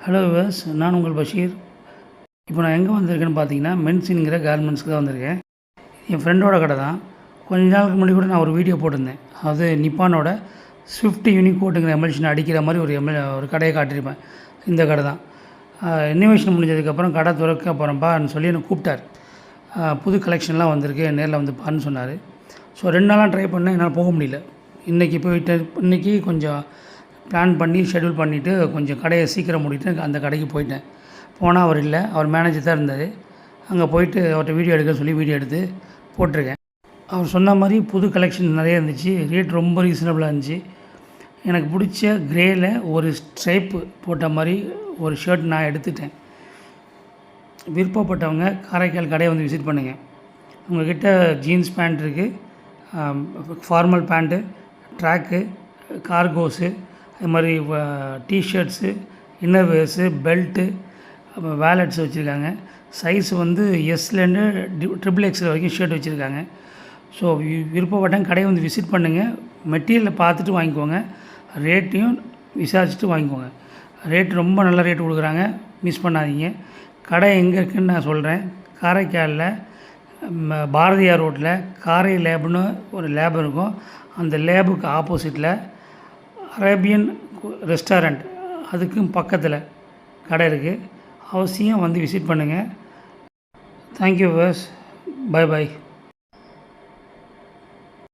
Hello viewers, நான் உங்கள் பஷீர். இப்போ நான் எங்கே வந்திருக்கேன்னு பார்த்தீங்கன்னா, மென்ஸுங்கிற கார்மெண்ட்ஸ்க்கு தான் வந்திருக்கேன். என் ஃப்ரெண்டோட கடை தான். கொஞ்ச நாளுக்கு முன்னாடி கூட நான் ஒரு வீடியோ போட்டிருந்தேன். அது நிப்பானோட ஸ்விஃப்ட் யூனிகோட்டுங்கிற எமல்ஷன் அடிக்கிற மாதிரி ஒரு கடையை காட்டியிருப்பேன். இந்த கடை தான். இன்னோவேஷன் முடிஞ்சதுக்கப்புறம் கடை திறக்க போகிறேன்ப்பான்னு சொல்லி என்னை கூப்பிட்டார். புது கலெக்ஷன்லாம் வந்திருக்கு, நேரில் வந்து பாருன்னு சொன்னார். ஸோ 2 நாளாக ட்ரை பண்ணேன், என்னால் போக முடியல. இன்றைக்கி கொஞ்சம் பிளான் பண்ணி ஷெட்யூல் பண்ணிவிட்டு கொஞ்சம் கடையை சீக்கிரம் மூடிட்டு அந்த கடைக்கு போயிட்டேன். போனால் அவர் இல்லை, அவர் மேனேஜர் தான் இருந்தார். அங்கே போயிட்டு அவர்கிட்ட வீடியோ எடுக்க சொல்லி வீடியோ எடுத்து போட்டிருக்கேன். அவர் சொன்ன மாதிரி புது கலெக்ஷன் நிறைய இருந்துச்சு. ரேட் ரொம்ப ரீசனபிளாக இருந்துச்சு. எனக்கு பிடிச்ச க்ரேயில் ஒரு ஸ்ட்ரைப்பு போட்ட மாதிரி ஒரு ஷர்ட் நான் எடுத்துட்டேன். விருப்பப்பட்டவங்க காரைக்கால் கடையை வந்து விசிட் பண்ணுங்கள். உங்கள்கிட்ட ஜீன்ஸ் பேண்ட் இருக்குது, ஃபார்மல் பேண்ட்டு, ட்ராக்கு, கார்கோஸு, அது மாதிரி டிஷர்ட்ஸு, இன்னர்வேர்ஸு, பெல்ட்டு, அப்புறம் வேலட்ஸ் வச்சுருக்காங்க. சைஸ் வந்து எஸ்லேருந்து XXL வரைக்கும் ஷர்ட் வச்சுருக்காங்க. ஸோ விருப்பப்பட்டவங்க கடையை வந்து விசிட் பண்ணுங்கள். மெட்டீரியலை பார்த்துட்டு வாங்கிக்கோங்க, ரேட்டையும் விசாரிச்சுட்டு வாங்கிக்கோங்க. ரேட் ரொம்ப நல்ல ரேட்டு கொடுக்குறாங்க, மிஸ் பண்ணாதீங்க. கடை எங்கே இருக்குதுன்னு நான் சொல்கிறேன். காரைக்காலில் பாரதியார் ரோட்டில் காரை லேப்னு ஒரு லேப் இருக்கும். அந்த லேபுக்கு ஆப்போசிட்டில் அரேபியன் ரெஸ்டாரண்ட் அதுக்கும் பக்கத்தில் கடை இருக்குது. அவசியம் வந்து விசிட் பண்ணுங்கள். Thank you viewers. பை.